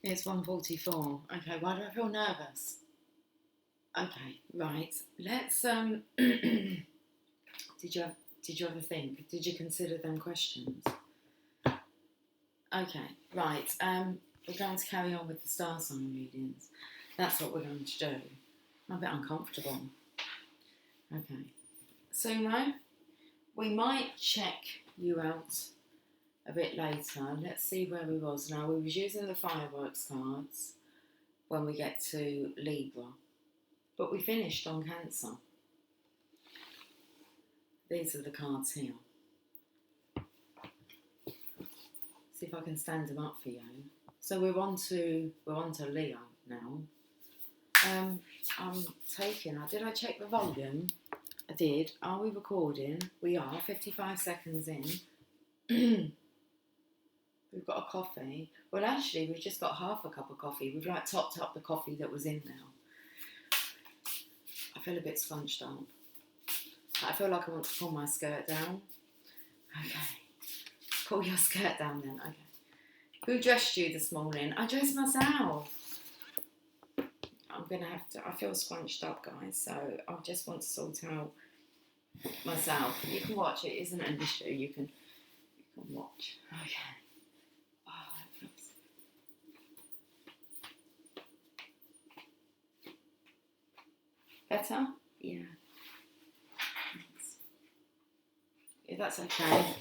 It's 1:44. Okay, why do I feel nervous? Okay, right. Let's did you have, did you ever think? Did you consider them questions? Okay, right. We're going to carry on with the star sign readings. That's what we're going to do. I'm a bit uncomfortable. Okay. Sumo, we might check you out a bit later. Let's see where we was. Now, we was using the fireworks cards when we get to Libra. But we finished on Cancer. These are the cards here. See if I can stand them up for you. So we're on to Leo now. I'm taking. Did I check the volume? I did. Are we recording? We are. 55 seconds in. We've got a coffee. Well, actually, we've just got half a cup of coffee. We've like topped up the coffee that was in now. I feel a bit scrunched up. I feel like I want to pull my skirt down. Okay. Pull your skirt down then. Okay. Who dressed you this morning? I dressed myself. I'm going to have to... I feel scrunched up, guys, so I just want to sort out myself. You can watch. It isn't an issue. You can watch. Okay. Oh, that feels... Better? Yeah. Thanks. If that's okay.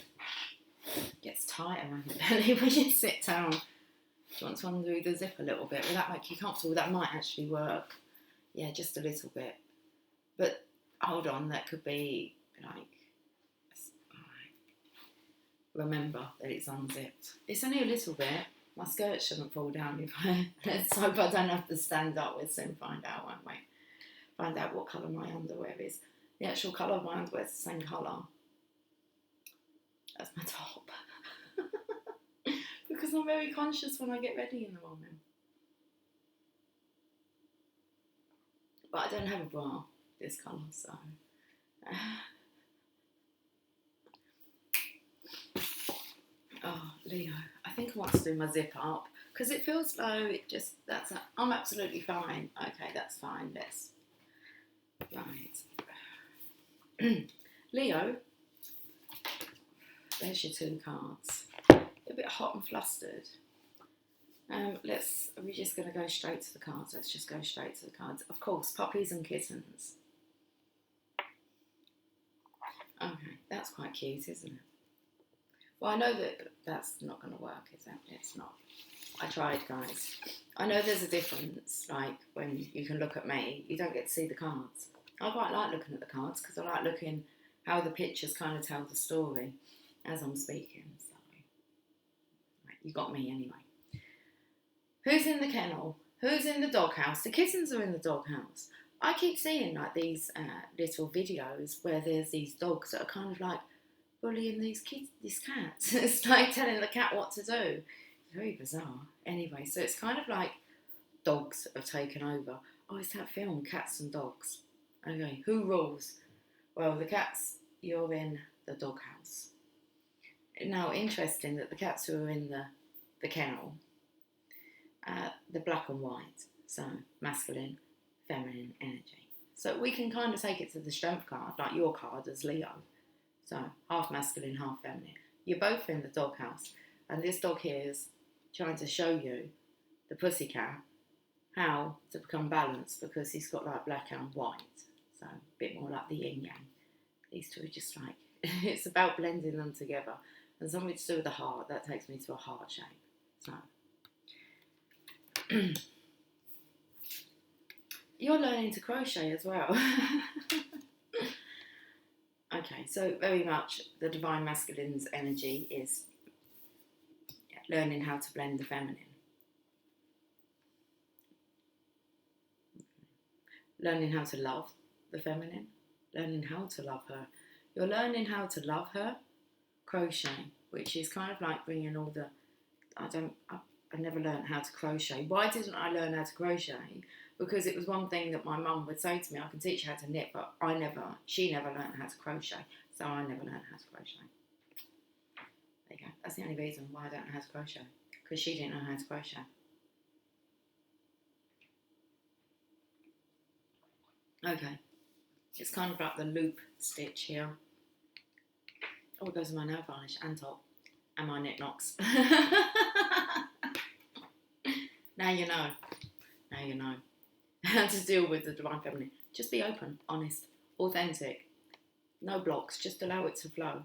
It gets tight around the belly when you sit down. Do you want to undo the zip a little bit? Will that make you comfortable? That might actually work. Yeah, just a little bit. But hold on, that could be like... Alright. Remember that it's unzipped. It's only a little bit. My skirt shouldn't fall down if let's hope I don't have to stand up. We'll soon find out, won't we? Find out what colour my underwear is. The actual colour of my underwear is the same colour as my top. Because I'm very conscious when I get ready in the morning. But I don't have a bra this colour, so... Oh, Leo, I think I want to do my zip up because it feels low. I'm absolutely fine. Okay, that's fine. Right. Leo, there's your two cards. You're a bit hot and flustered. We're just going to go straight to the cards. Let's just go straight to the cards. Of course, puppies and kittens. Okay, that's quite cute, isn't it? Well, I know that that's not going to work, is it? It's not. I tried, guys. I know there's a difference, like when you can look at me, you don't get to see the cards. I quite like looking at the cards because I like looking how the pictures kind of tell the story as I'm speaking. So, right, you got me anyway. Who's in the kennel? Who's in the doghouse? The kittens are in the doghouse. I keep seeing like these little videos where there's these dogs that are kind of like bullying this cat. It's like telling the cat what to do. It's very bizarre. Anyway, so it's kind of like dogs have taken over. Oh, it's that film, Cats and Dogs. Okay, who rules? Well, the cats, you're in the doghouse. Now, interesting that the cats who are in the kennel, the black and white, so masculine, feminine energy. So we can kind of take it to the strength card, like your card as Leo. So half masculine, half feminine. You're both in the doghouse, and this dog here is trying to show you, the pussycat, how to become balanced because he's got like black and white, so a bit more like the yin yang. These two are just like, it's about blending them together. And something to do with the heart, that takes me to a heart shape. So, you're learning to crochet as well. Okay, so very much the Divine Masculine's energy is learning how to blend the feminine. Learning how to love the feminine. Learning how to love her. You're learning how to love her, crochet, which is kind of like bringing all the... I never learned how to crochet. Why didn't I learn how to crochet? Because it was one thing that my mum would say to me, I can teach you how to knit, but she never learned how to crochet, so I never learned how to crochet. There you go. That's the only reason why I don't know how to crochet, because she didn't know how to crochet. Okay, it's kind of like the loop stitch here. Oh, it goes with my nail varnish and top and my knit knocks. Now you know. Now you know how to deal with the divine feminine. Just be open, honest, authentic. No blocks, just allow it to flow.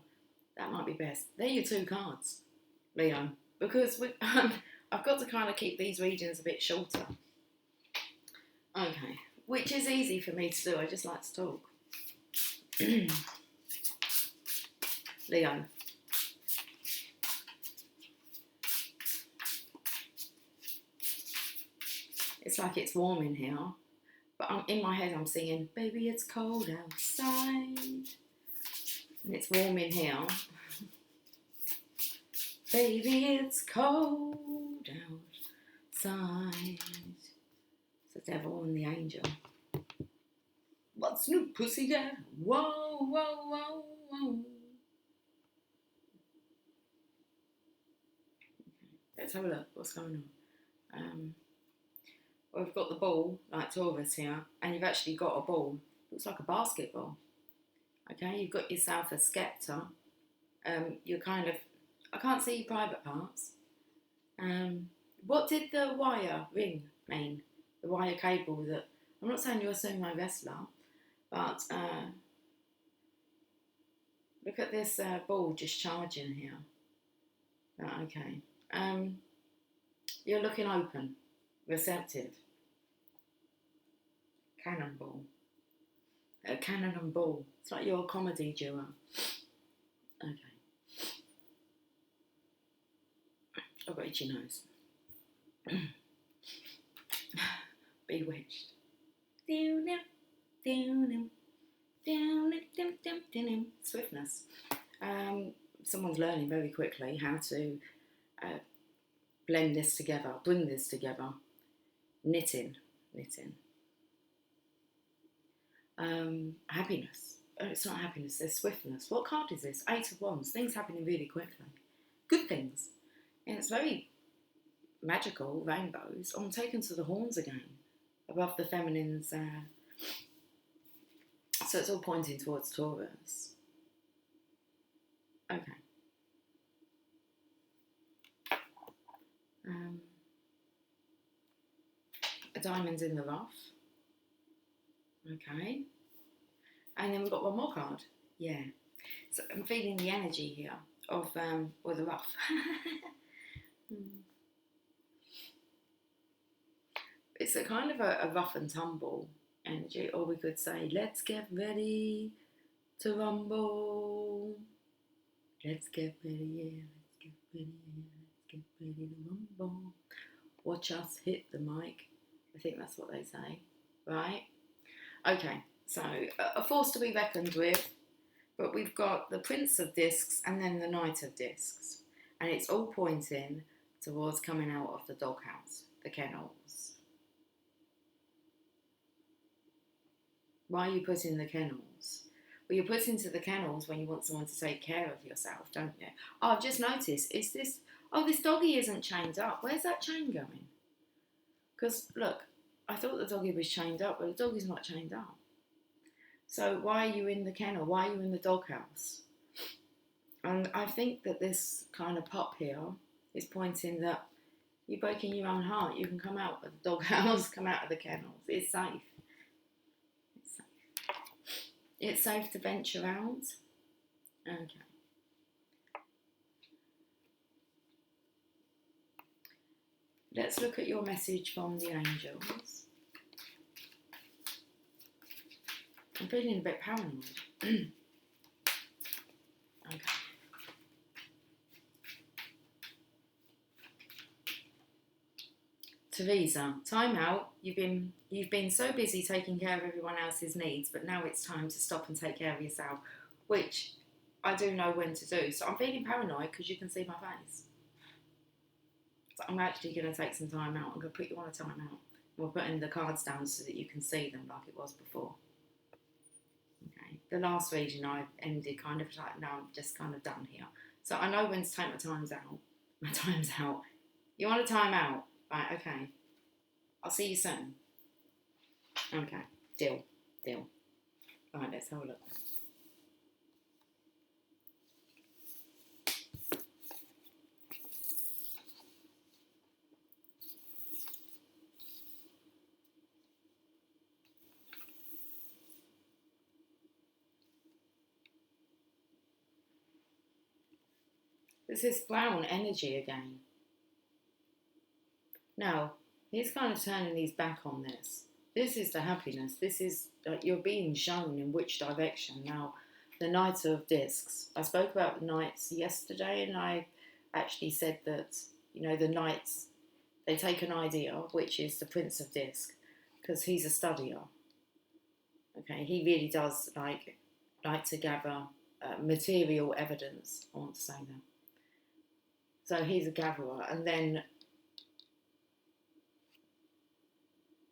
That might be best. They're your 2 cards, Leo, because I've got to kind of keep these readings a bit shorter. Okay, which is easy for me to do. I just like to talk. Leo. It's like it's warm in here, but in my head I'm singing, baby, it's cold outside. And it's warm in here. Baby, it's cold outside. It's the devil and the angel. What's new, pussycat? Whoa, whoa, whoa, whoa. Let's have a look. What's going on? Well, we've got the ball, like 2 of us here, and you've actually got a ball. Looks like a basketball. Okay, you've got yourself a scepter. You're kind of, I can't see your private parts. What did the wire ring mean? The wire cable that, I'm not saying you're a sumo wrestler, but look at this ball just charging here. Okay. You're looking open, receptive. Cannonball. A cannon and ball. It's like you're a comedy duo. Okay. I've got itchy nose. Bewitched. Swiftness. Someone's learning very quickly how to blend this together, bring this together. Knitting. Happiness. Oh, it's not happiness, there's swiftness. What card is this? 8 of Wands. Things happening really quickly. Good things. And it's very magical, rainbows. Oh, I'm taken to the horns again. Above the feminine's. So it's all pointing towards Taurus. Okay. A diamond's in the rough. Okay. And then we've got one more card. Yeah. So I'm feeling the energy here of the rough. It's a kind of a rough and tumble energy, or we could say, let's get ready to rumble. Let's get ready, yeah, let's get ready, yeah, let's get ready to rumble. Watch us hit the mic. I think that's what they say, right? Okay, so a force to be reckoned with, but we've got the Prince of Discs and then the Knight of Discs, and it's all pointing towards coming out of the doghouse, the kennels. Why are you putting the kennels? Well, you put into the kennels when you want someone to take care of yourself, don't you? Oh, I've just noticed, this doggy isn't chained up. Where's that chain going? Because, look, I thought the doggy was chained up, but the doggy's not chained up. So why are you in the kennel? Why are you in the doghouse? And I think that this kind of pup here is pointing that you're breaking your own heart. You can come out of the doghouse, come out of the kennels. It's safe. It's safe to venture out. Okay. Let's look at your message from the angels. I'm feeling a bit paranoid. Okay. Teresa, time out. You've been so busy taking care of everyone else's needs, but now it's time to stop and take care of yourself, which I do know when to do. So I'm feeling paranoid because you can see my face. So I'm actually going to take some time out. I'm going to put you on a time out. We're putting the cards down so that you can see them like it was before. Okay. The last reading I ended kind of like, now I'm just kind of done here. So I know when to take my time's out. My time's out. You want a time out? Right, okay. I'll see you soon. Okay, deal. Deal. Right, let's have a look. There's this brown energy again. Now, he's kind of turning his back on this. This is the happiness. This is, you're being shown in which direction. Now, the Knight of Discs. I spoke about the Knights yesterday, and I actually said that, the Knights, they take an idea, which is the Prince of Disc, because he's a studier. Okay, he really does like to gather material evidence, I want to say that. So he's a gatherer, and then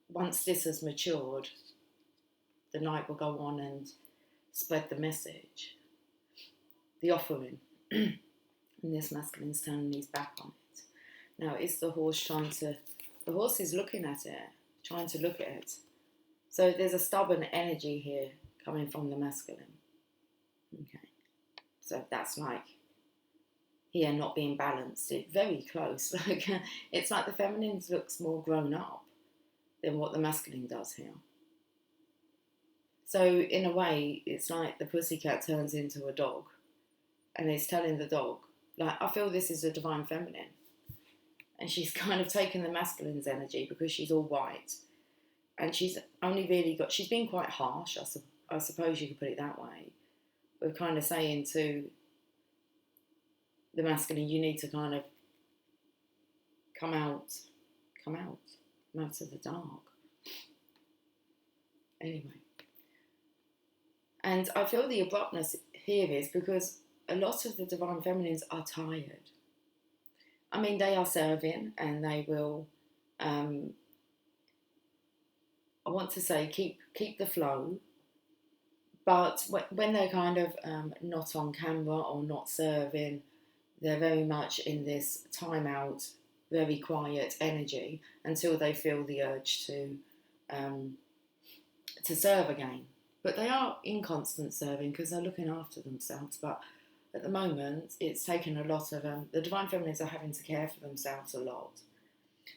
once this has matured, the knight will go on and spread the message, the offering, and this masculine's turning his back on it. Now, is the horse the horse is looking at it, trying to look at it. So there's a stubborn energy here coming from the masculine. Okay, so that's like here not being balanced. It's very close. Like it's like the feminine looks more grown up than what the masculine does here. So in a way, it's like the pussycat turns into a dog, and it's telling the dog, like, I feel this is a divine feminine, and she's kind of taken the masculine's energy because she's all white, and she's only really she's been quite harsh, I suppose you could put it that way. We're kind of saying to the masculine, you need to kind of come out of the dark. Anyway. And I feel the abruptness here is because a lot of the divine feminines are tired. I mean, they are serving, and they will, I want to say, keep the flow. But when they're kind of not on camera or not serving, they're very much in this time-out, very quiet energy until they feel the urge to serve again. But they are in constant serving because they're looking after themselves. But at the moment, it's taken a lot of... the divine feminines are having to care for themselves a lot.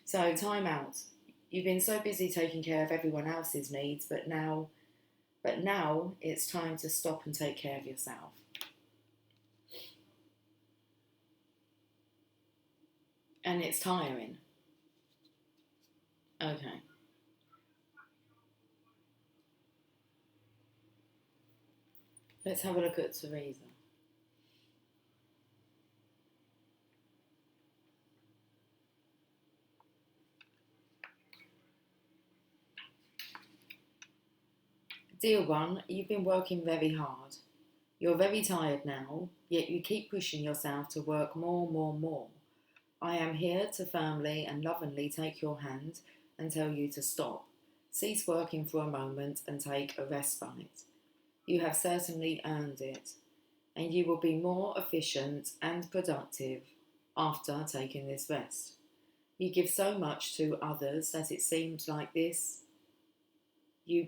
So time out. You've been so busy taking care of everyone else's needs, but now it's time to stop and take care of yourself. And it's tiring. Okay. Let's have a look at Teresa. Dear one, you've been working very hard. You're very tired now, yet you keep pushing yourself to work more. I am here to firmly and lovingly take your hand and tell you to stop. Cease working for a moment and take a respite. You have certainly earned it, and you will be more efficient and productive after taking this rest. You give so much to others that it seems like you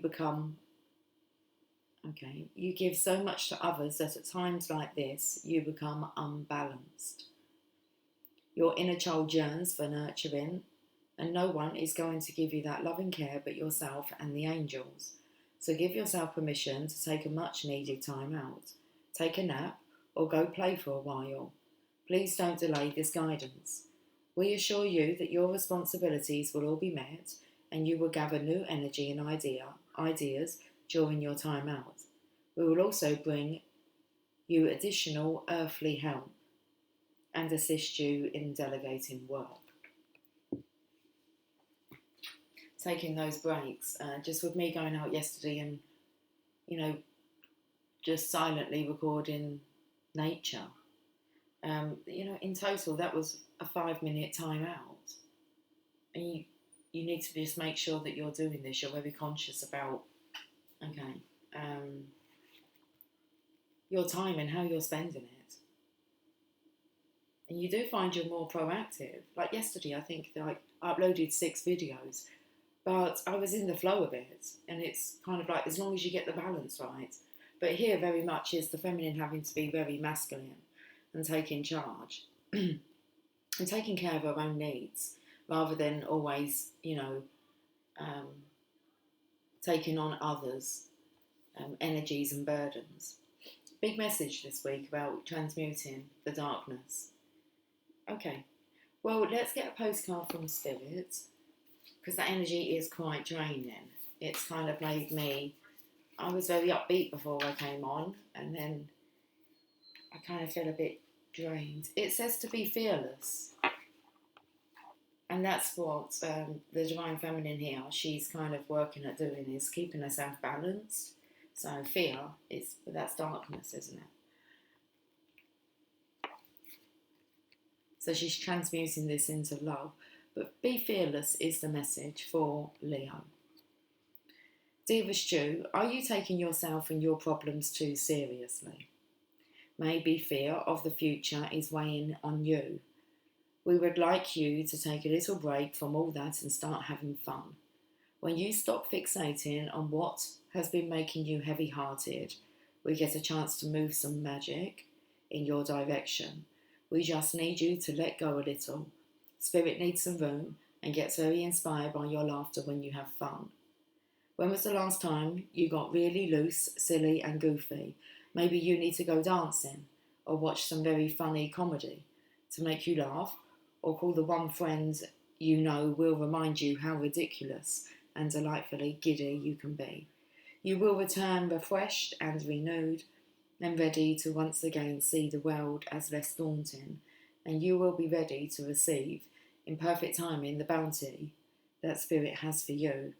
give so much to others that at times like this, you become unbalanced. Your inner child yearns for nurturing, and no one is going to give you that loving care but yourself and the angels. So give yourself permission to take a much needed time out. Take a nap or go play for a while. Please don't delay this guidance. We assure you that your responsibilities will all be met and you will gather new energy and ideas during your time out. We will also bring you additional earthly help and assist you in delegating work. Taking those breaks, just with me going out yesterday and, just silently recording nature. In total, that was a 5-minute time out. And you need to just make sure that you're doing this. You're very conscious about, your time and how you're spending it. And you do find you're more proactive. Like yesterday, I think I uploaded 6 videos, But I was in the flow of it, and it's kind of like as long as you get the balance right. But here, very much is the feminine having to be very masculine and taking charge and taking care of her own needs rather than always, taking on others' energies and burdens. Big message this week about transmuting the darkness. Okay, well, let's get a postcard from Spirit, because that energy is quite draining. It's kind of made me, I was very upbeat before I came on, and then I kind of feel a bit drained. It says to be fearless. And that's what the Divine Feminine here, she's kind of working at doing, is keeping herself balanced. So fear, that's darkness, isn't it? So she's transmuting this into love. But be fearless is the message for Leo. Diva Stew, are you taking yourself and your problems too seriously? Maybe fear of the future is weighing on you. We would like you to take a little break from all that and start having fun. When you stop fixating on what has been making you heavy-hearted, we get a chance to move some magic in your direction. We just need you to let go a little. Spirit needs some room and gets very inspired by your laughter when you have fun. When was the last time you got really loose, silly and goofy? Maybe you need to go dancing or watch some very funny comedy to make you laugh, or call the one friend you know will remind you how ridiculous and delightfully giddy you can be. You will return refreshed and renewed and ready to once again see the world as less daunting, and you will be ready to receive, in perfect timing, the bounty that Spirit has for you.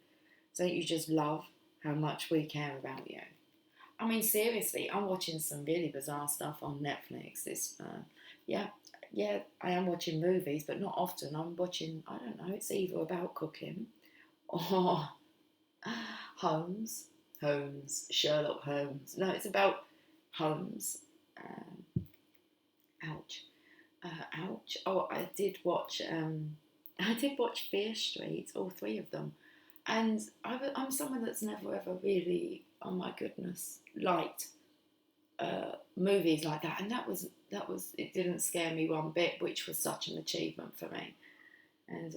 Don't you just love how much we care about you? I mean, seriously, I'm watching some really bizarre stuff on Netflix. I am watching movies, but not often. I'm watching, I don't know, it's either about cooking or Holmes, Sherlock Holmes. No, it's about Holmes. Ouch. Oh, I did watch Fear Street, all three of them. And I'm someone that's never ever really, oh my goodness, liked movies like that. And that was it didn't scare me one bit, which was such an achievement for me. And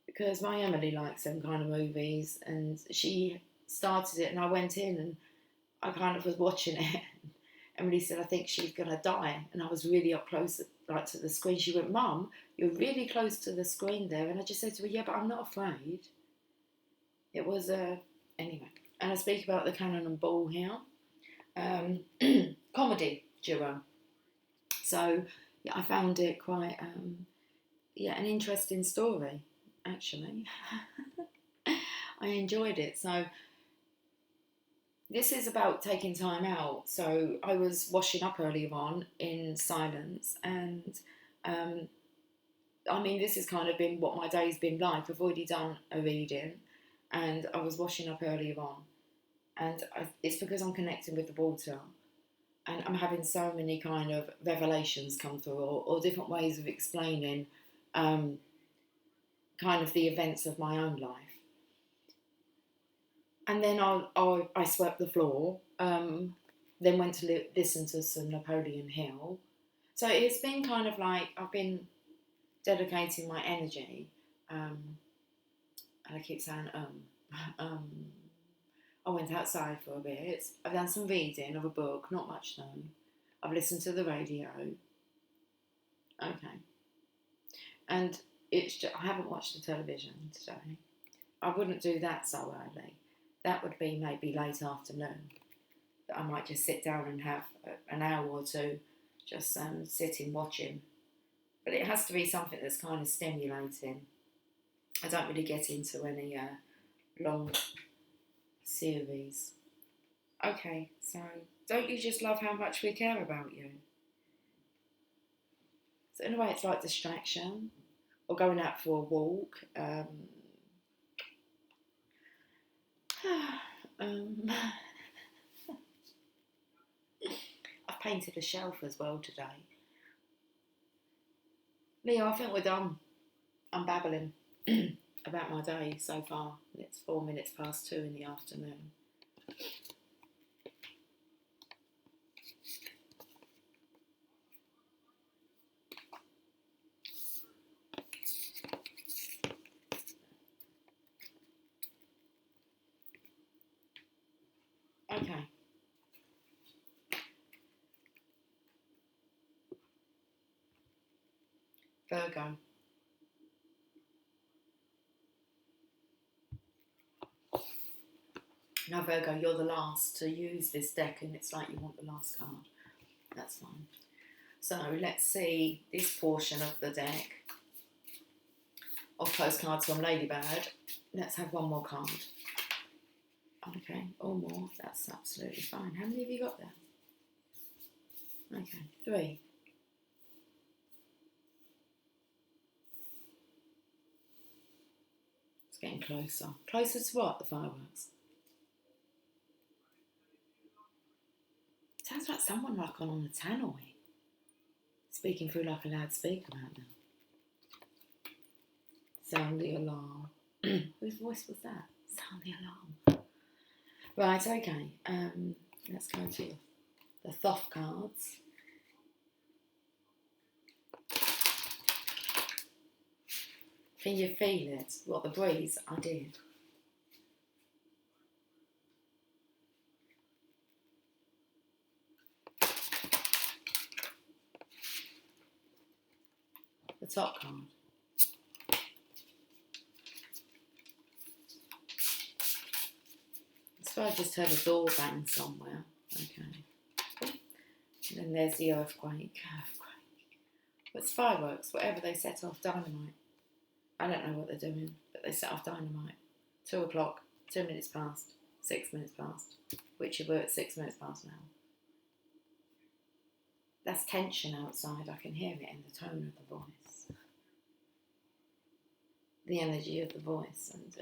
because my Emily likes them kind of movies, and she started it, and I went in and I kind of was watching it. Emily said, I think she's going to die. And I was really up close, like to the screen. She went, Mum, you're really close to the screen there. And I just said to her, yeah, but I'm not afraid. It was, anyway. And I speak about the Cannon and Ball here. Comedy duo. So, yeah, I found it quite, an interesting story, actually. I enjoyed it. So, this is about taking time out. So I was washing up earlier on in silence, and this has kind of been what my day's been like. I've already done a reading, and I was washing up earlier on, and it's because I'm connecting with the water, and I'm having so many kind of revelations come through, or different ways of explaining kind of the events of my own life. And then I swept the floor, then went to listen to some Napoleon Hill. So it's been kind of like I've been dedicating my energy. And I keep saying, I went outside for a bit. I've done some reading of a book, not much though. I've listened to the radio. Okay. And I haven't watched the television today. I wouldn't do that so early. That would be maybe late afternoon. I might just sit down and have an hour or two just sitting watching. But it has to be something that's kind of stimulating. I don't really get into any long series. Okay, so don't you just love how much we care about you? So in a way it's like distraction, or going out for a walk. I've painted a shelf as well today. Leo, I think we're done. I'm babbling. about my day so far. It's 4 minutes past 2 in the afternoon. Okay. Virgo. Now, Virgo, you're the last to use this deck, and it's like you want the last card. That's fine. So let's see this portion of the deck of postcards from Ladybird. Let's have one more card. Okay, or more. That's absolutely fine. How many have you got there? Okay, 3. It's getting closer. Closer to what? The fireworks. Sounds like someone like on the tannoy. Speaking through like a loudspeaker right now. Sound the alarm. Whose voice was that? Sound the alarm. Right, okay. Let's go to the Thoth cards. Can you feel it? What, the breeze? I did. The top card. So I just heard a door bang somewhere. Okay. And then there's the earthquake. It's fireworks, whatever they set off, dynamite. I don't know what they're doing, but they set off dynamite. 2 o'clock, 2 minutes past, 6 minutes past, which we're at 6 minutes past now. That's tension outside. I can hear it in the tone of the voice. The energy of the voice. And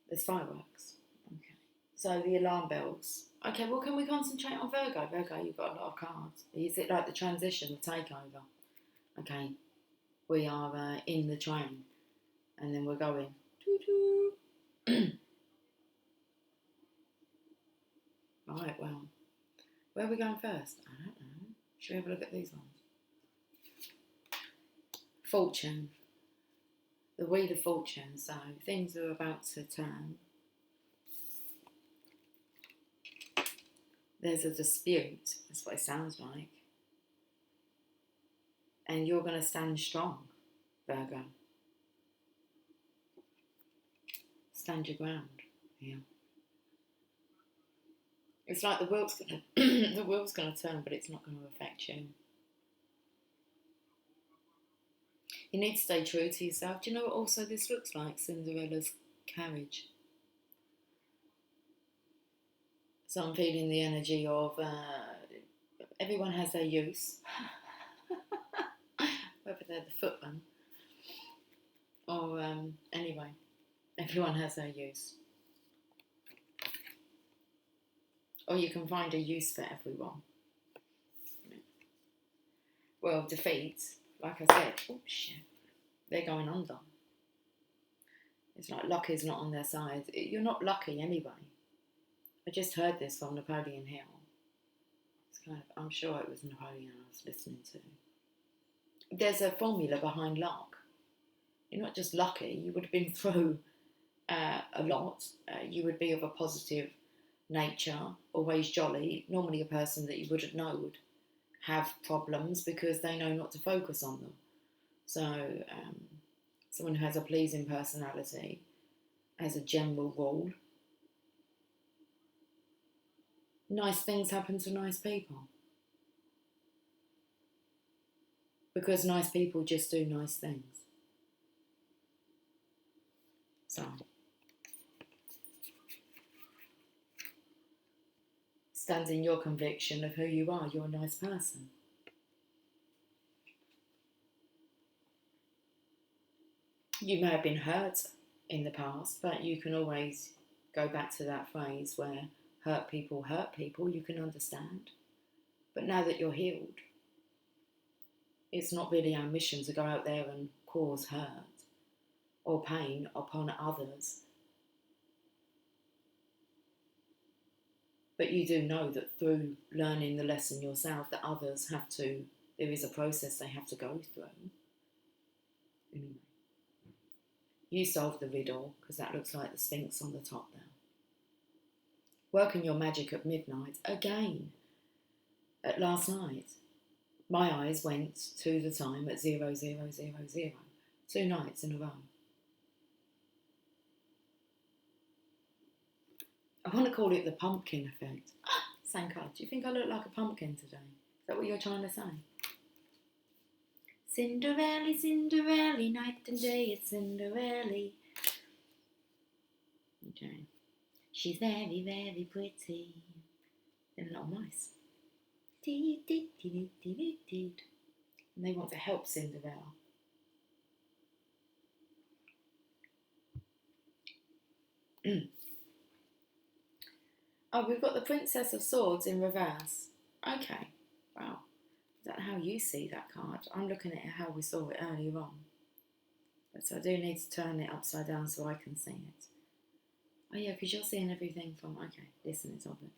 there's fireworks. Okay. So the alarm bells. Okay, well, can we concentrate on Virgo? Virgo, you've got a lot of cards. Is it like the transition, the takeover? Okay. We are in the train. And then we're going. Doo-doo. Right, well. Where are we going first? I don't know. Should we have a look at these ones? Fortune. The Wheel of Fortune. So things are about to turn. There's a dispute. That's what it sounds like. And you're going to stand strong, Virgo. Stand your ground. Yeah. It's like the wheel's going to turn, but it's not going to affect you. You need to stay true to yourself. Do you know what also this looks like? Cinderella's carriage. So I'm feeling the energy of everyone has their use. Whether they're the footman or anyway, everyone has their use. Or you can find a use for everyone. Well, defeat, like I said, oh shit, they're going under. It's like luck is not on their side. You're not lucky anyway. I just heard this from Napoleon Hill. It's kind of, I'm sure it was Napoleon I was listening to. There's a formula behind luck. You're not just lucky, you would have been through a lot. You would be of a positive nature, always jolly. Normally a person that you wouldn't know would have problems because they know not to focus on them. So someone who has a pleasing personality, as a general rule, nice things happen to nice people. Because nice people just do nice things. So, stand in your conviction of who you are. You're a nice person. You may have been hurt in the past, but you can always go back to that phrase where hurt people, you can understand. But now that you're healed, it's not really our mission to go out there and cause hurt or pain upon others. But you do know that through learning the lesson yourself, that others there is a process they have to go through. Anyway, you solve the riddle, because that looks like the Sphinx on the top now. Working your magic at midnight again. At last night, my eyes went to the time at 0000, 2 nights in a row. I want to call it the pumpkin effect. Same card. Do you think I look like a pumpkin today? Is that what you're trying to say? Cinderella, Cinderella, night and day, it's Cinderella. Okay. She's very, very pretty. They're not nice. And they want to help Cinderella. Oh, we've got the Princess of Swords in reverse. Okay, wow. Is that how you see that card? I'm looking at how we saw it earlier on. But so I do need to turn it upside down so I can see it. Oh yeah, because you're seeing everything from, okay, this and it's of it.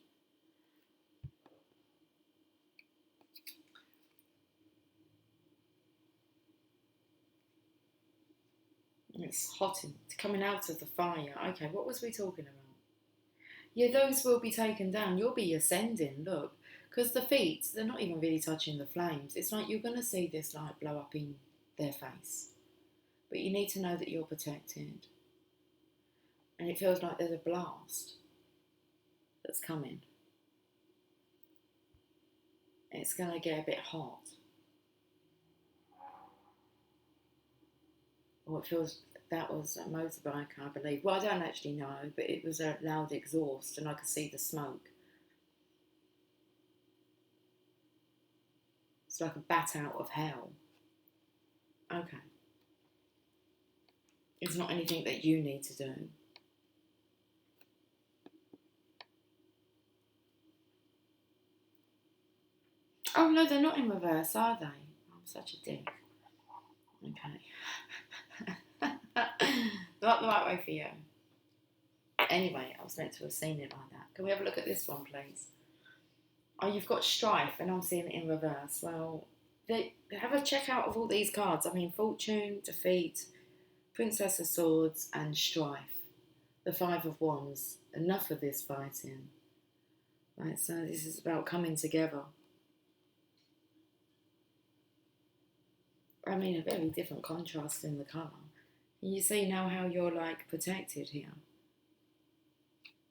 It's hot, it's coming out of the fire. Okay, what was we talking about? Yeah, those will be taken down. You'll be ascending, look. Because the feet, they're not even really touching the flames. It's like you're going to see this light blow up in their face. But you need to know that you're protected. And it feels like there's a blast that's coming. It's going to get a bit hot. Or it feels, that was a motorbike, I believe. Well, I don't actually know, but it was a loud exhaust and I could see the smoke. It's like a bat out of hell. Okay. It's not anything that you need to do. Oh no, they're not in reverse, are they? I'm such a dick. Okay. Not the right way for you. Anyway, I was meant to have seen it like that. Can we have a look at this one, please? Oh, you've got strife, and I'm seeing it in reverse. Well, they have a check out of all these cards. I mean, fortune, defeat, Princess of Swords, and strife. The 5 of Wands. Enough of this fighting. Right, so this is about coming together. I mean, a very different contrast in the colour. And you see now how you're like protected here.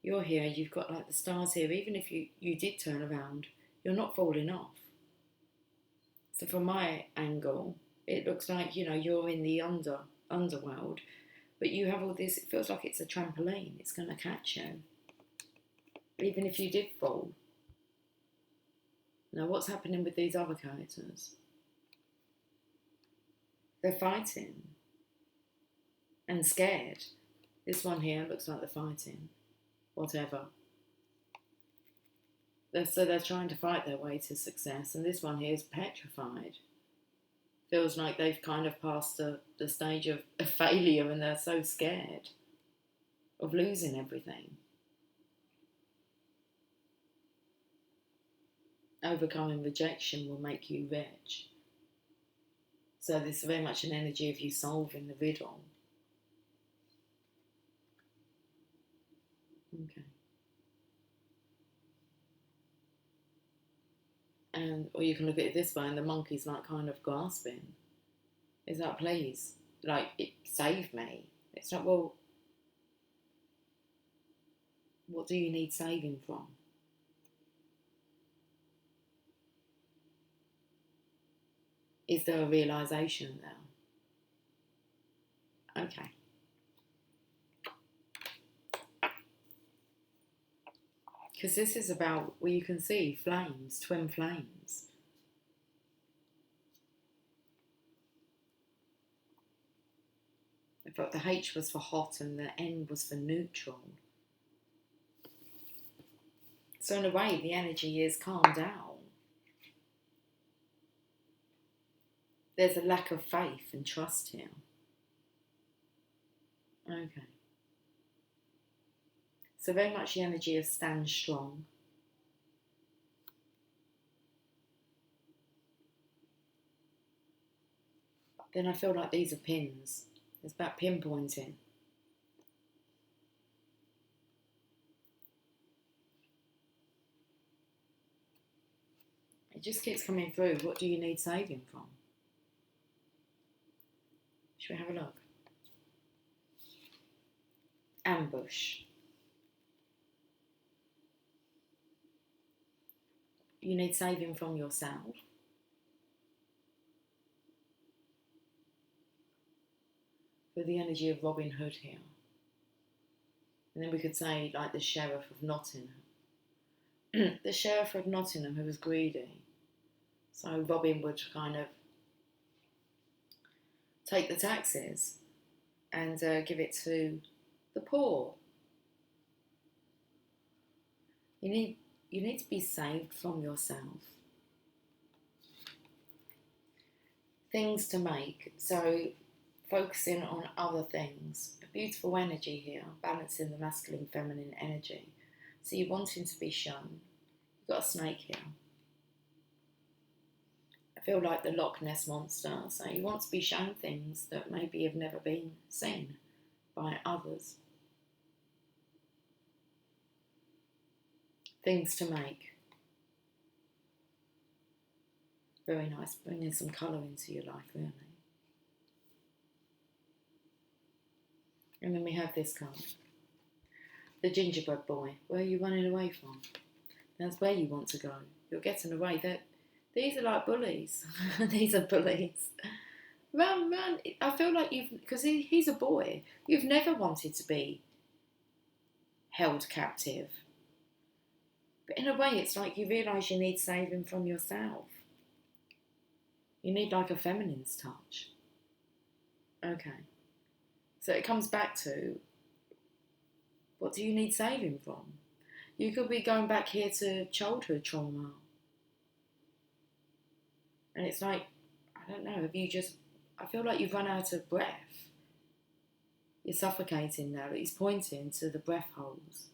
You're here, you've got like the stars here. Even if you did turn around, you're not falling off. So from my angle, it looks like, you know, you're in the underworld, but you have all this, it feels like it's a trampoline. It's going to catch you. Even if you did fall. Now, what's happening with these other characters? They're fighting. And scared. This one here looks like they're fighting. Whatever. So they're trying to fight their way to success, and this one here is petrified. Feels like they've kind of passed the stage of failure, and they're so scared of losing everything. Overcoming rejection will make you rich. So this is very much an energy of you solving the riddle. Okay. Or you can look at it this way, and the monkey's like kind of grasping. Is that, please, like, save me? It's not, well, what do you need saving from? Is there a realisation there? Okay. Because this is about, well, you can see flames, twin flames. But the H was for hot and the N was for neutral. So in a way, the energy is calm down. There's a lack of faith and trust here. Okay. So very much the energy of stand strong. Then I feel like these are pins. It's about pinpointing. It just keeps coming through. What do you need saving from? Should we have a look? Ambush. You need saving from yourself. With the energy of Robin Hood here. And then we could say, like the Sheriff of Nottingham. The Sheriff of Nottingham, who was greedy. So Robin would kind of take the taxes and give it to the poor. You need to be saved from yourself. Things to make. So focusing on other things. A beautiful energy here, balancing the masculine, feminine energy. So you're wanting to be shown. You've got a snake here. I feel like the Loch Ness monster. So you want to be shown things that maybe have never been seen by others. Things to make. Very nice, bringing some colour into your life, really. And then we have this card. The gingerbread boy. Where are you running away from? That's where you want to go. You're getting away. These are like bullies. These are bullies. Run. I feel like because he's a boy. You've never wanted to be held captive. But in a way, it's like you realise you need saving from yourself. You need like a feminine's touch. Okay. So it comes back to, what do you need saving from? You could be going back here to childhood trauma. And it's like, I don't know, I feel like you've run out of breath. You're suffocating now. He's pointing to the breath holes.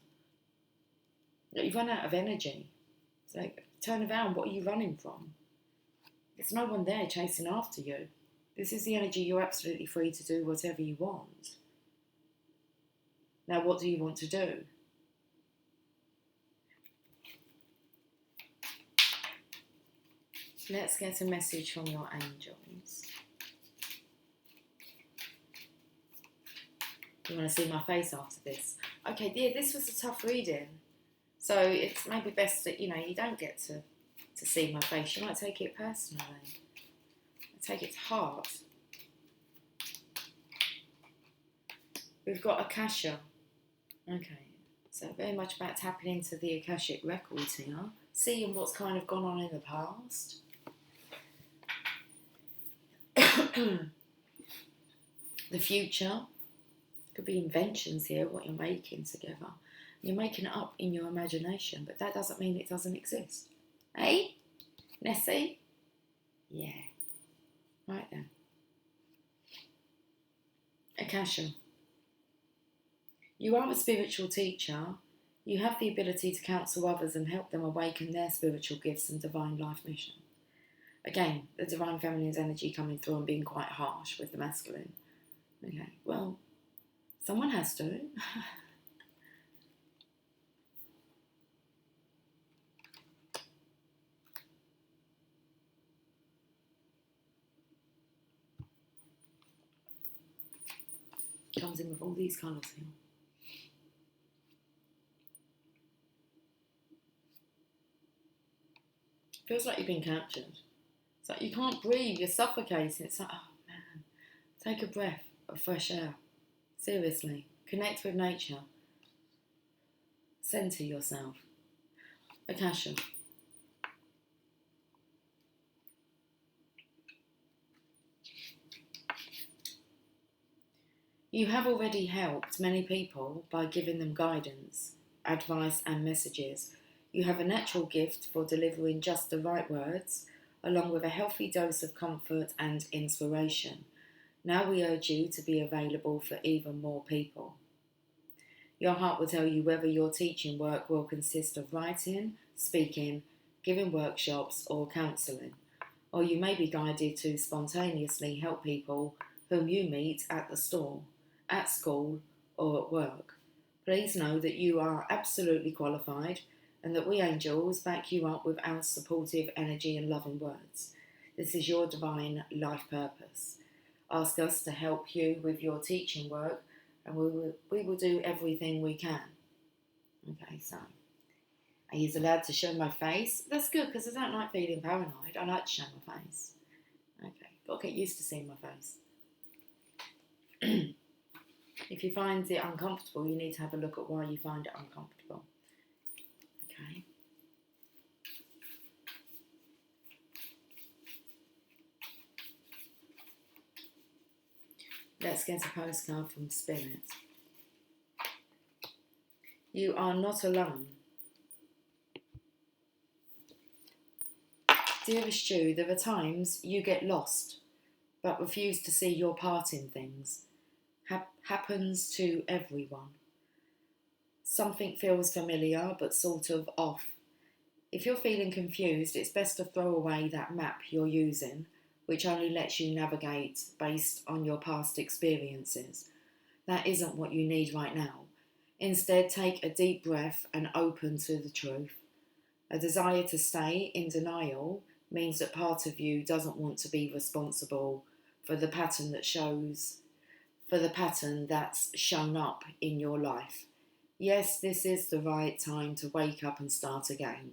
You've run out of energy. It's like, turn around, what are you running from? There's no one there chasing after you. This is the energy you're absolutely free to do whatever you want. Now, what do you want to do? Let's get a message from your angels. You want to see my face after this? Okay, yeah, this was a tough reading. So it's maybe best that, you don't get to see my face. You might take it personally. Take it to heart. We've got Akasha. Okay, so very much about tapping into the Akashic records here, seeing what's kind of gone on in the past. The future. Could be inventions here, what you're making together. You're making it up in your imagination, but that doesn't mean it doesn't exist. Hey? Nessie? Yeah. Right then. Akasha. You are a spiritual teacher. You have the ability to counsel others and help them awaken their spiritual gifts and divine life mission. Again, the divine feminine's energy coming through and being quite harsh with the masculine. Okay, well, someone has to. Comes in with all these colours here. Feels like you've been captured. It's like you can't breathe, you're suffocating. It's like, oh man, take a breath of fresh air. Seriously, connect with nature. Centre yourself. Akasha. You have already helped many people by giving them guidance, advice and messages. You have a natural gift for delivering just the right words, along with a healthy dose of comfort and inspiration. Now we urge you to be available for even more people. Your heart will tell you whether your teaching work will consist of writing, speaking, giving workshops, or counselling, or you may be guided to spontaneously help people whom you meet at the store, at school, or at work. Please know that you are absolutely qualified and that we angels back you up with our supportive energy and loving words. This is your divine life purpose. Ask us to help you with your teaching work and we will do everything we can. Okay, so are you allowed to show my face? That's good because I don't like feeling paranoid. I like to show my face. Okay, got to get used to seeing my face. If you find it uncomfortable, you need to have a look at why you find it uncomfortable. Okay. Let's get a postcard from Spirit. You are not alone. Dearest Stu, there are times you get lost, but refuse to see your part in things. Happens to everyone. Something feels familiar, but sort of off. If you're feeling confused, it's best to throw away that map you're using, which only lets you navigate based on your past experiences. That isn't what you need right now. Instead, take a deep breath and open to the truth. A desire to stay in denial means that part of you doesn't want to be responsible for the pattern that's shown up in your life. Yes, this is the right time to wake up and start again.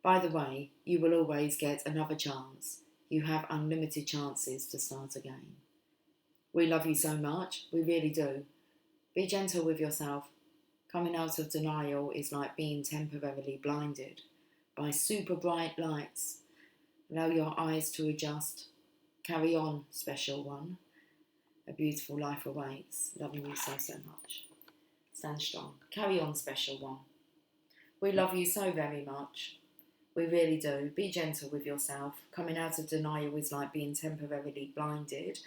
By the way, you will always get another chance. You have unlimited chances to start again. We love you so much, we really do. Be gentle with yourself. Coming out of denial is like being temporarily blinded by super bright lights. Allow your eyes to adjust. Carry on, special one. A beautiful life awaits. Loving you so, so much. Stand strong. Carry on, special one. We love you so very much. We really do. Be gentle with yourself. Coming out of denial is like being temporarily blinded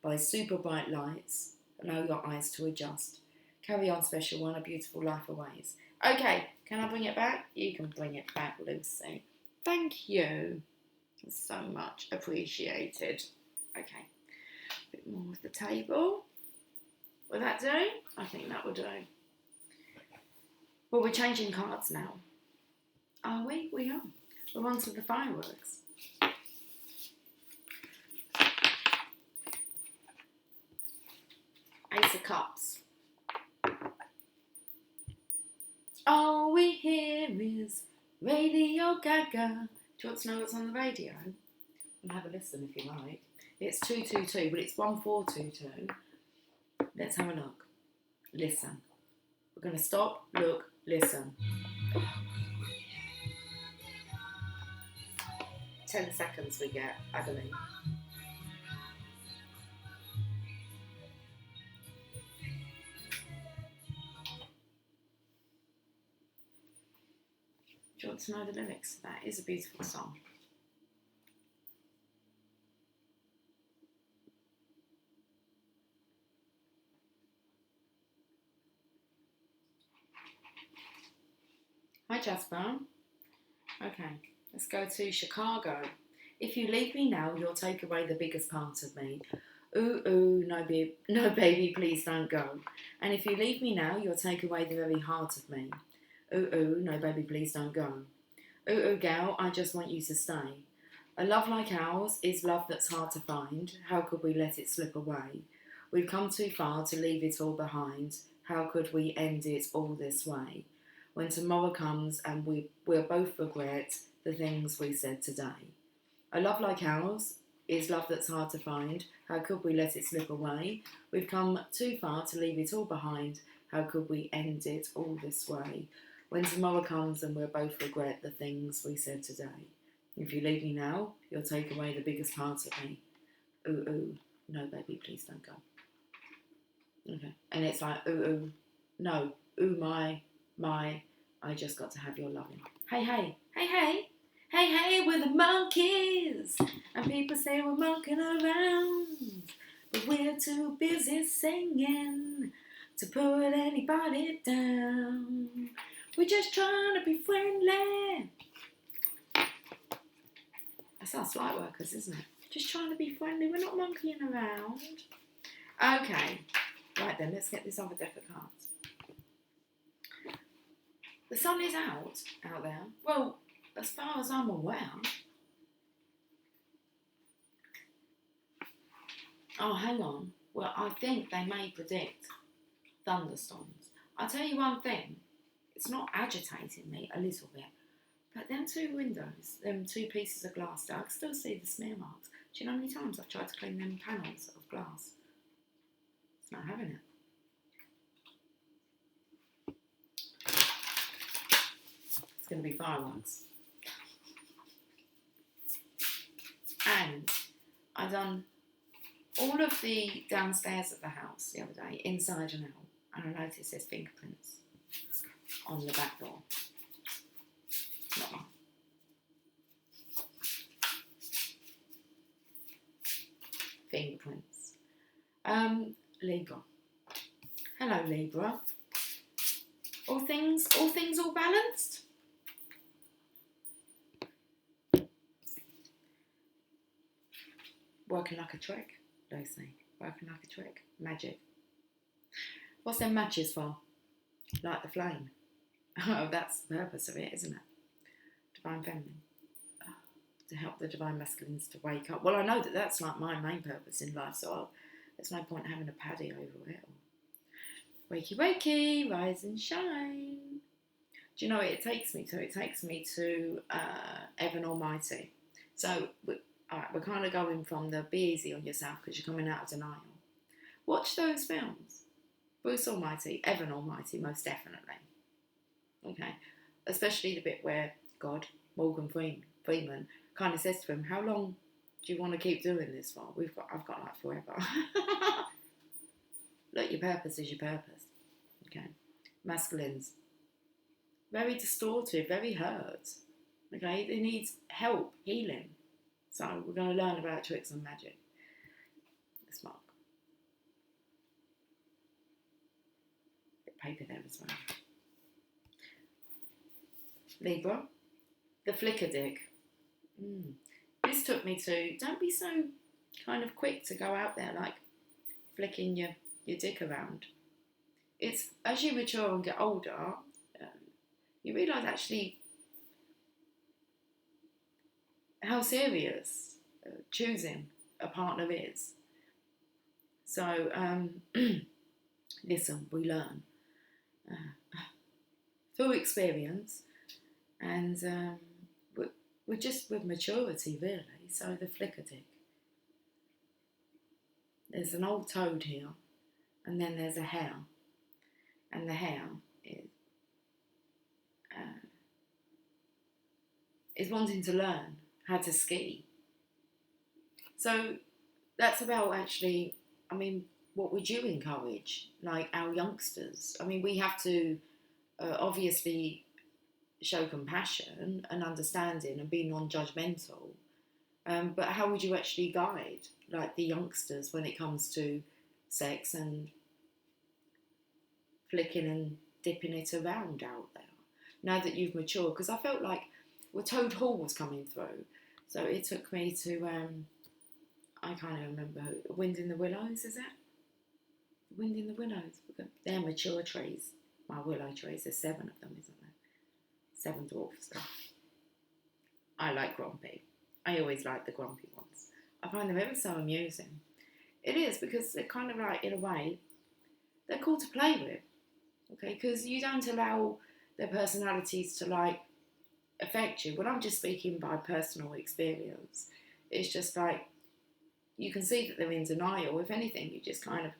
by super bright lights. Allow your eyes to adjust. Carry on, special one. A beautiful life awaits. Okay, can I bring it back? You can bring it back, Lucy. Thank you. So much appreciated. Okay, a bit more of the table. Will that do? I think that will do. Well, we're changing cards now. Are we? We are. We're on to the fireworks. Ace of Cups. All we hear is Radio Gaga. Do you want to know what's on the radio? I'll have a listen if you like. It's 222, but it's 1422. Let's have a look. Listen. We're going to stop, look, listen. 10 seconds we get, I believe. Do you want to know the lyrics? That is a beautiful song. Hi Jasper. Okay, let's go to Chicago. If you leave me now, you'll take away the biggest part of me. Ooh, ooh, no baby, please don't go. And if you leave me now, you'll take away the very heart of me. Ooh, ooh, no baby, please don't go. Ooh, ooh, gal, I just want you to stay. A love like ours is love that's hard to find. How could we let it slip away? We've come too far to leave it all behind. How could we end it all this way? When tomorrow comes and we'll both regret the things we said today. A love like ours is love that's hard to find. How could we let it slip away? We've come too far to leave it all behind. How could we end it all this way? When tomorrow comes and we'll both regret the things we said today. If you leave me now, you'll take away the biggest part of me. Ooh, ooh, no baby, please don't go. Okay, and it's like, ooh, ooh, no, ooh, my, I just got to have your loving. Hey, hey, hey, hey, Hey, hey, we're the monkeys, and people say we're monkeying around, but we're too busy singing to put anybody down. We're just trying to be friendly. That's our Slight Workers, isn't it? Just trying to be friendly. We're not monkeying around. Okay, right then, let's get this other deck of cards. The sun is out there. Well, as far as I'm aware. Oh, hang on. Well, I think they may predict thunderstorms. I'll tell you one thing. It's not agitating me a little bit. But them two windows, them two pieces of glass there, I can still see the smear marks. Do you know how many times I've tried to clean them panels of glass? It's not having it. It's going to be fireworks. And I done all of the downstairs of the house the other day, inside and out, and I noticed there's fingerprints on the back door. Not mine. Fingerprints. Libra. Hello, Libra. All things all balanced? Working like a trick, they say. Working like a trick. Magic. What's them matches for? Light the flame. Oh, that's the purpose of it, isn't it? Divine Feminine. Oh, to help the Divine Masculines to wake up. Well, I know that that's like my main purpose in life, so there's no point having a paddy over it. Wakey, wakey, rise and shine. Do you know what it takes me to? It takes me to Evan Almighty. So, we're kind of going from the be easy on yourself because you're coming out of denial. Watch those films. Bruce Almighty, Evan Almighty, most definitely. Okay, especially the bit where God, Morgan Freeman, kind of says to him, "How long do you want to keep doing this for? I've got like forever." Look, your purpose is your purpose. Okay, masculines, very distorted, very hurt. Okay, they need help, healing. So we're going to learn about tricks and magic. Let's mark. Bit of paper there as well. Libra, the flicker dick. This took me to, don't be so kind of quick to go out there like flicking your dick around. It's as you mature and get older, you realise actually how serious choosing a partner is. So, listen, we learn through experience, and we're just with maturity, really. So the flicker dick. There's an old toad here, and then there's a hare, and the hare is wanting to learn how to ski. So that's about actually, I mean, what would you encourage, like our youngsters? I mean, we have to obviously show compassion and understanding and be non-judgmental, but how would you actually guide, like, the youngsters when it comes to sex and flicking and dipping it around out there, now that you've matured? Because I felt like, well, Toad Hall was coming through, so it took me to, I can't even remember who, Wind in the Willows, is it? Wind in the Willows. They're mature trees. My willow trees, there's 7 of them, isn't there? 7 dwarfs. I like grumpy. I always like the grumpy ones. I find them ever so amusing. It is, because they're kind of like, in a way, they're cool to play with. Okay, because you don't allow their personalities to, like, affect you. Well, I'm just speaking by personal experience. It's just like, you can see that they're in denial. If anything, you just kind of,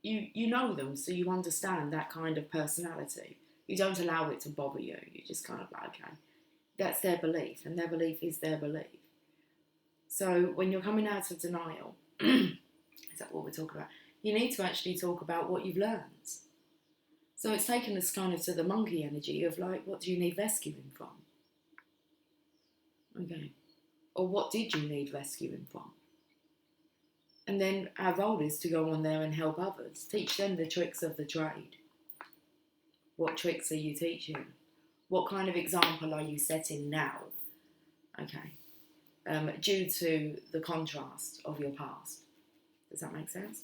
you know them, so you understand that kind of personality. You don't allow it to bother you. You just kind of like, okay, that's their belief, and their belief is their belief. So when you're coming out of denial, is that what we're talking about? You need to actually talk about what you've learned. So it's taken us kind of to the monkey energy of like, what do you need rescuing from? Okay. Or what did you need rescuing from? And then our role is to go on there and help others. Teach them the tricks of the trade. What tricks are you teaching? What kind of example are you setting now? Okay. Due to the contrast of your past. Does that make sense?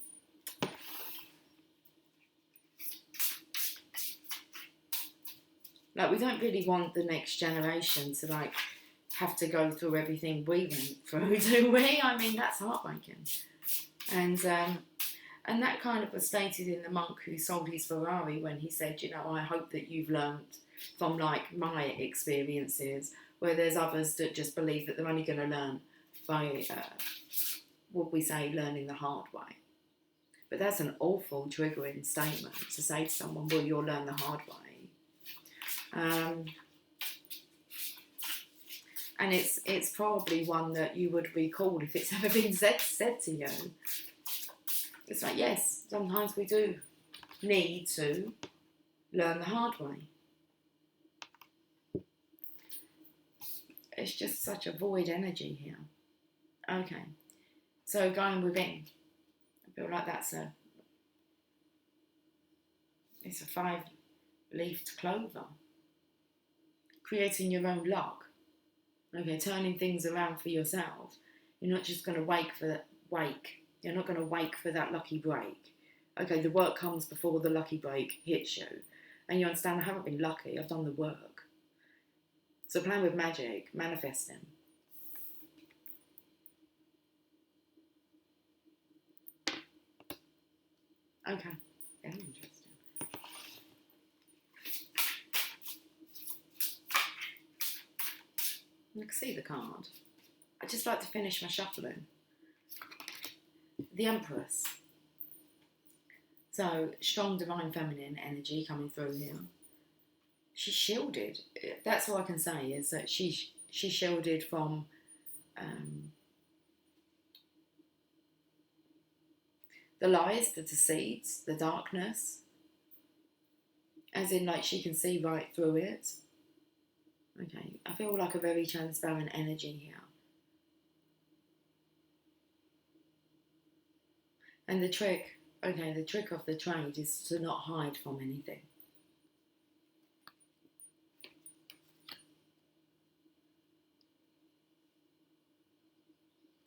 Like, we don't really want the next generation to like have to go through everything we went through, do we? I mean, that's heartbreaking. And that kind of was stated in The Monk Who Sold His Ferrari, when he said, you know, I hope that you've learnt from like my experiences, where there's others that just believe that they're only going to learn by, what we say, learning the hard way. But that's an awful triggering statement to say to someone, well, you'll learn the hard way. And it's probably one that you would recall if it's ever been said to you. It's like, yes, sometimes we do need to learn the hard way. It's just such a void energy here. Okay, so going within, I feel like it's a 5-leafed clover. Creating your own luck. Okay, turning things around for yourself. You're not just going to You're not going to wait for that lucky break. Okay, the work comes before the lucky break hits you. And you understand, I haven't been lucky, I've done the work. So playing with magic, manifesting. Okay, very interesting. You can see the card. I just like to finish my shuffling. The Empress. So, strong divine feminine energy coming through here. She's shielded. That's all I can say, is that she's shielded from the lies, the deceits, the darkness. As in, like, she can see right through it. Okay, I feel like a very transparent energy here. And the trick of the trade is to not hide from anything.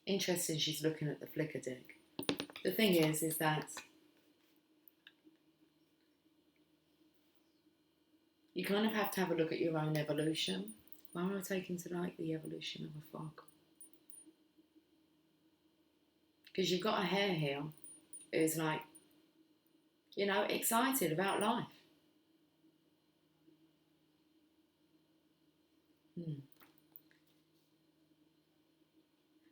Interesting, she's looking at the flicker deck. The thing is that you kind of have to have a look at your own evolution. Why am I taking to like the evolution of a frog? Because you've got a hare here who's like, you know, excited about life.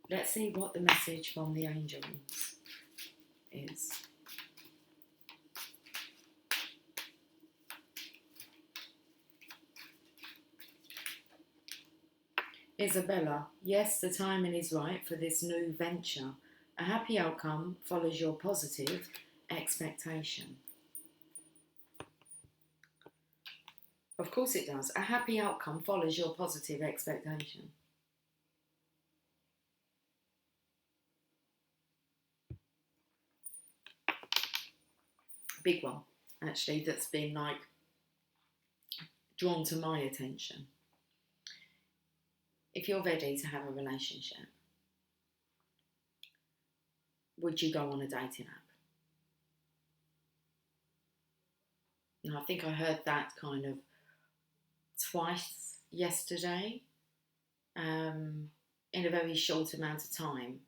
Let's see what the message from the angels is. Isabella, yes, the timing is right for this new venture. A happy outcome follows your positive expectation. Of course it does. A happy outcome follows your positive expectation. Big one, actually, that's been like drawn to my attention. If you're ready to have a relationship, would you go on a dating app? Now, I think I heard that kind of twice yesterday, in a very short amount of time.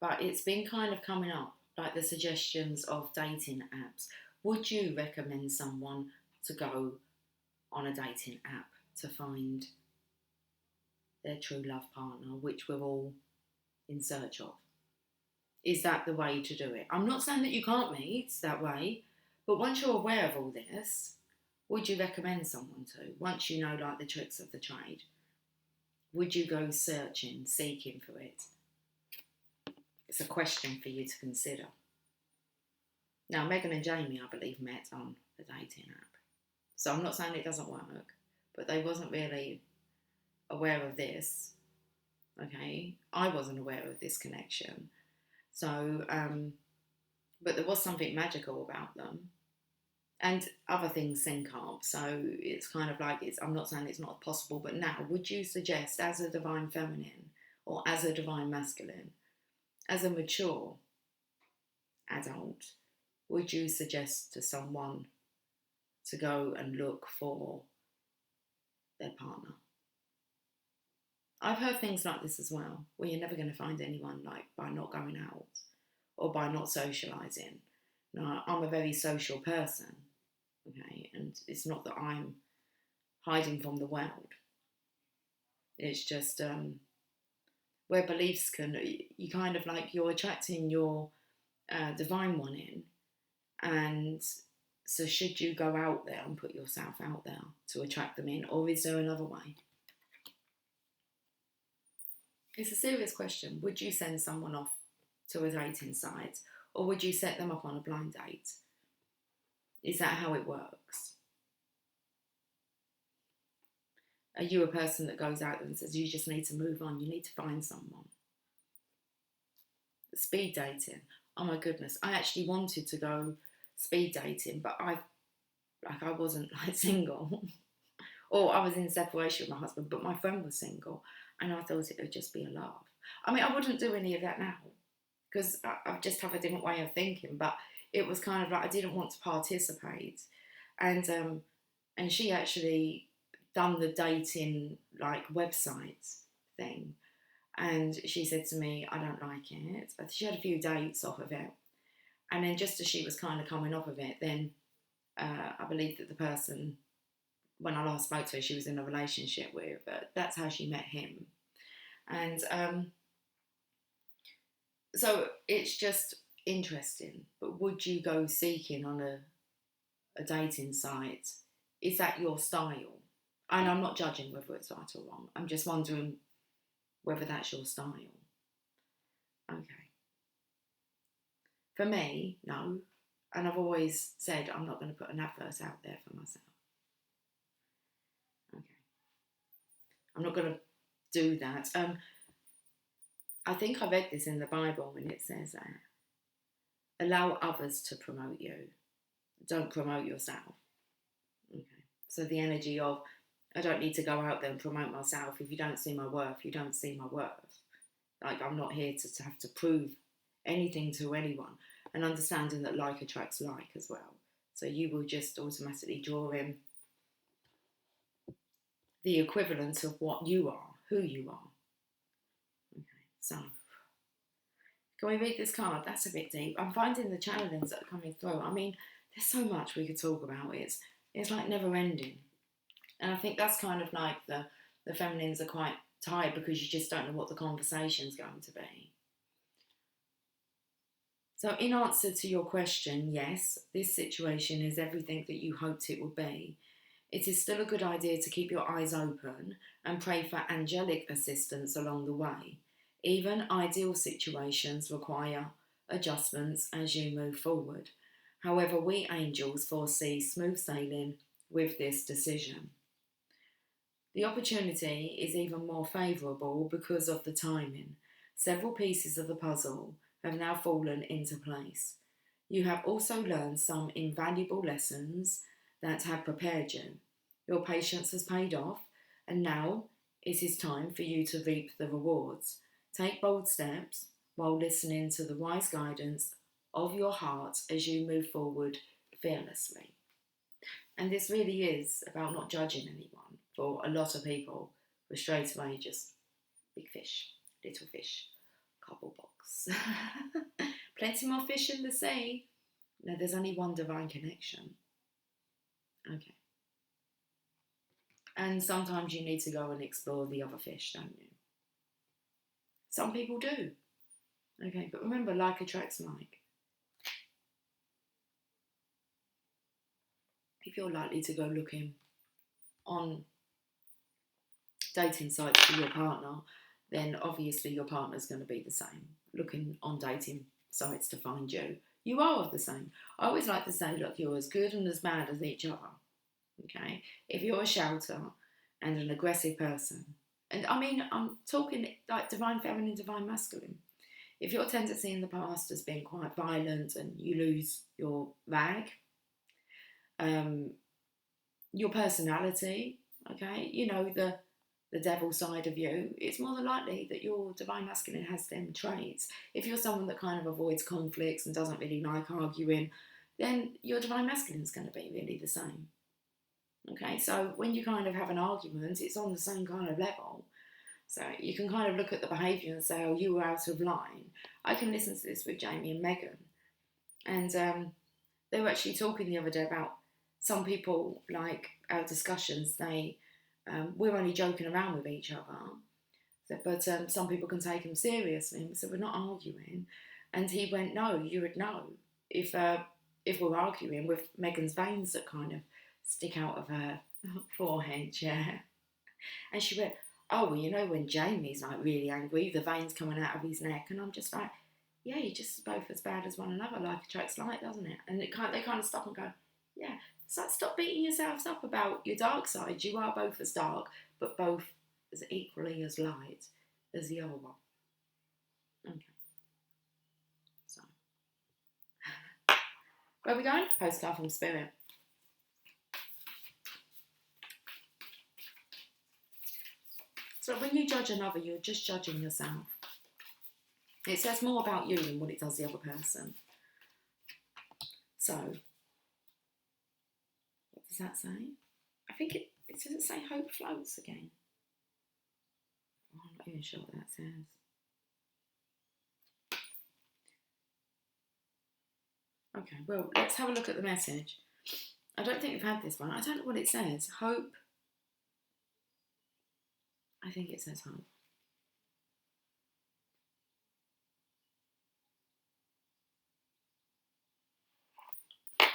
But it's been kind of coming up, like the suggestions of dating apps. Would you recommend someone to go on a dating app to find their true love partner, which we're all in search of? Is that the way to do it? I'm not saying that you can't meet that way, but once you're aware of all this, would you recommend someone to? Once you know like the tricks of the trade, would you go searching, seeking for it? It's a question for you to consider. Now, Megan and Jamie, I believe, met on the dating app. So I'm not saying it doesn't work, but they wasn't really aware of this. Okay, I wasn't aware of this connection. So, but there was something magical about them, and other things sync up. So it's kind of like I'm not saying it's not possible, but now, would you suggest, as a divine feminine or as a divine masculine, as a mature adult, would you suggest to someone to go and look for their partner? I've heard things like this as well, where you're never going to find anyone like by not going out or by not socialising. Now, I'm a very social person, okay, and it's not that I'm hiding from the world. It's just where beliefs can, you kind of like, you're attracting your divine one in, and so should you go out there and put yourself out there to attract them in, or is there another way? It's a serious question. Would you send someone off to a dating site, or would you set them up on a blind date? Is that how it works? Are you a person that goes out and says, you just need to move on, you need to find someone? Speed dating. Oh my goodness. I actually wanted to go speed dating, but I wasn't like single. Or I was in separation with my husband, but my friend was single, and I thought it would just be a laugh. I mean, I wouldn't do any of that now, because I just have a different way of thinking, but it was kind of like I didn't want to participate. And she actually done the dating like website thing, and she said to me, I don't like it. She had a few dates off of it, and then just as she was kind of coming off of it, then I believe that the person, when I last spoke to her, she was in a relationship with, that's how she met him. And so it's just interesting. But would you go seeking on a dating site? Is that your style? And I'm not judging whether it's right or wrong. I'm just wondering whether that's your style. Okay. For me, no. And I've always said I'm not going to put an advert out there for myself. Okay. I'm not going to do that. I think I read this in the Bible when it says, allow others to promote you. Don't promote yourself. Okay. So the energy of, I don't need to go out there and promote myself. If you don't see my worth, you don't see my worth. Like, I'm not here to have to prove anything to anyone. And understanding that like attracts like as well. So you will just automatically draw in the equivalent of what you are, who you are. Okay, so can we read this card? That's a bit deep. I'm finding the channelings that are coming through. I mean, there's so much we could talk about. It's like never ending. And I think that's kind of like the feminines are quite tired because you just don't know what the conversation's going to be. So in answer to your question, yes, this situation is everything that you hoped it would be. It is still a good idea to keep your eyes open and pray for angelic assistance along the way. Even ideal situations require adjustments as you move forward. However, we angels foresee smooth sailing with this decision. The opportunity is even more favourable because of the timing. Several pieces of the puzzle have now fallen into place. You have also learned some invaluable lessons that have prepared you. Your patience has paid off, and now it is time for you to reap the rewards. Take bold steps while listening to the wise guidance of your heart as you move forward fearlessly. And this really is about not judging anyone. For a lot of people, we're straight away just big fish, little fish, cardboard box. Plenty more fish in the sea. No, there's only one divine connection. Okay. And sometimes you need to go and explore the other fish, don't you? Some people do. Okay, but remember, like attracts like. If you're likely to go looking on dating sites for your partner, then obviously your partner's going to be the same. Looking on dating sites to find you. You are of the same. I always like to say, look, you're as good and as bad as each other. Okay, if you're a shouter and an aggressive person, and I mean, I'm talking like divine feminine, divine masculine. If your tendency in the past has been quite violent and you lose your rag, um, your personality, okay, you know, the devil side of you, it's more than likely that your divine masculine has them traits. If you're someone that kind of avoids conflicts and doesn't really like arguing, then your divine masculine is going to be really the same. Okay, so when you kind of have an argument, it's on the same kind of level. So you can kind of look at the behaviour and say, oh, you were out of line. I can listen to this with Jamie and Megan. And they were actually talking the other day about some people, like our discussions, we're only joking around with each other. But some people can take them seriously. So we're not arguing. And he went, no, you would know if we're arguing with Megan's veins that kind of stick out of her forehead, yeah. And she went, oh, well, you know, when Jamie's like really angry, the veins coming out of his neck. And I'm just like, yeah, you're just both as bad as one another. Like attracts like, doesn't it? And they kind of stop and go, yeah. So stop beating yourselves up about your dark side. You are both as dark, but both as equally as light as the other one. Okay. So, where are we going? Postcard from Spirit. So when you judge another, you're just judging yourself. It says more about you than what it does the other person. So, what does that say? I think it does it say hope floats again? Oh, I'm not even sure what that says. Okay, well, let's have a look at the message. I don't think we've had this one. I don't know what it says. Hope. I think it says hope.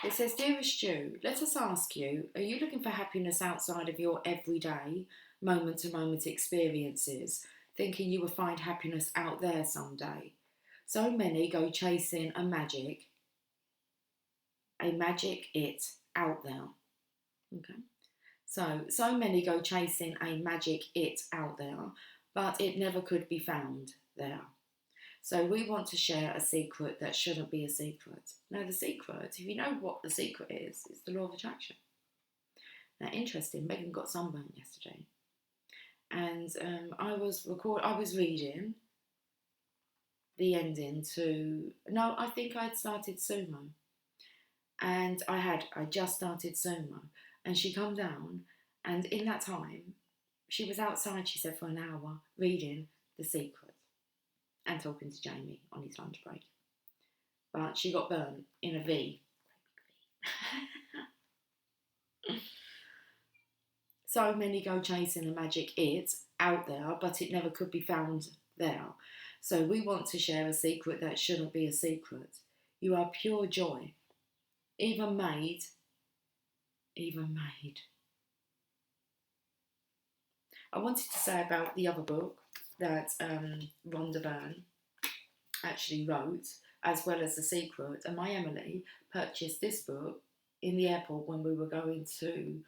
It says, dearest Stu, let us ask you, are you looking for happiness outside of your everyday, moment-to-moment experiences, thinking you will find happiness out there someday? So many go chasing a magic it out there. Okay. So many go chasing a magic it out there, but it never could be found there. So we want to share a secret that shouldn't be a secret. Now the secret, if you know what the secret is the law of attraction. Now interesting, Megan got sunburned yesterday. And I was reading the ending to, no, I think I'd started sumo. And I just started sumo. And she come down, and in that time, she was outside, she said, for an hour, reading The Secret and talking to Jamie on his lunch break. But she got burnt in a V. So many go chasing a magic it out there, but it never could be found there. So we want to share a secret that shouldn't be a secret. You are pure joy, even made. I wanted to say about the other book that Rhonda Byrne actually wrote, as well as The Secret. And my Emily purchased this book in the airport when we were going to,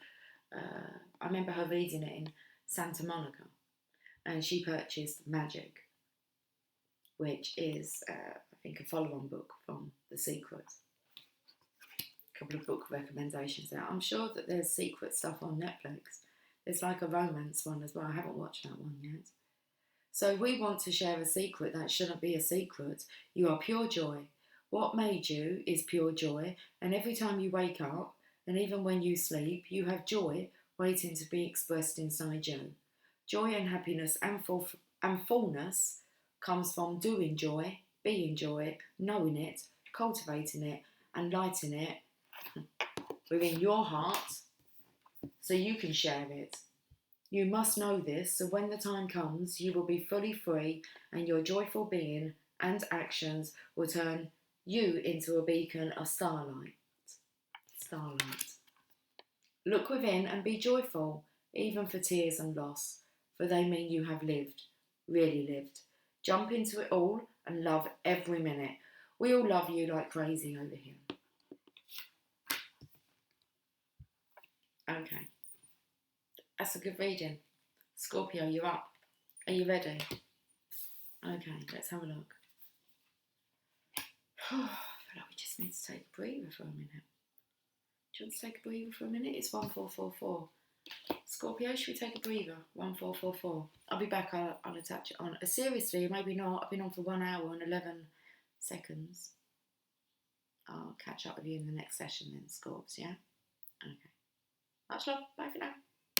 I remember her reading it in Santa Monica. And she purchased Magic, which is, I think, a follow-on book from The Secret. A couple of book recommendations there. I'm sure that there's secret stuff on Netflix. There's like a romance one as well. I haven't watched that one yet. So we want to share a secret that shouldn't be a secret. You are pure joy. What made you is pure joy. And every time you wake up, and even when you sleep, you have joy waiting to be expressed inside you. Joy and happiness and fullness comes from doing joy, being joy, knowing it, cultivating it, and lighting it within your heart so you can share it. You must know this, so when the time comes, you will be fully free, and your joyful being and actions will turn you into a beacon of starlight. Look within and be joyful, even for tears and loss, for they mean you have lived, really lived. Jump into it all and love every minute. We all love you like crazy over here. Okay. That's a good reading. Scorpio, you're up. Are you ready? Okay, let's have a look. I feel like we just need to take a breather for a minute. Do you want to take a breather for a minute? It's 1444. Scorpio, should we take a breather? 1444. I'll be back. I'll attach it on. Seriously, maybe not. I've been on for 1 hour and 11 seconds. I'll catch up with you in the next session then, Scorps, yeah? Okay. Much love. Bye for now.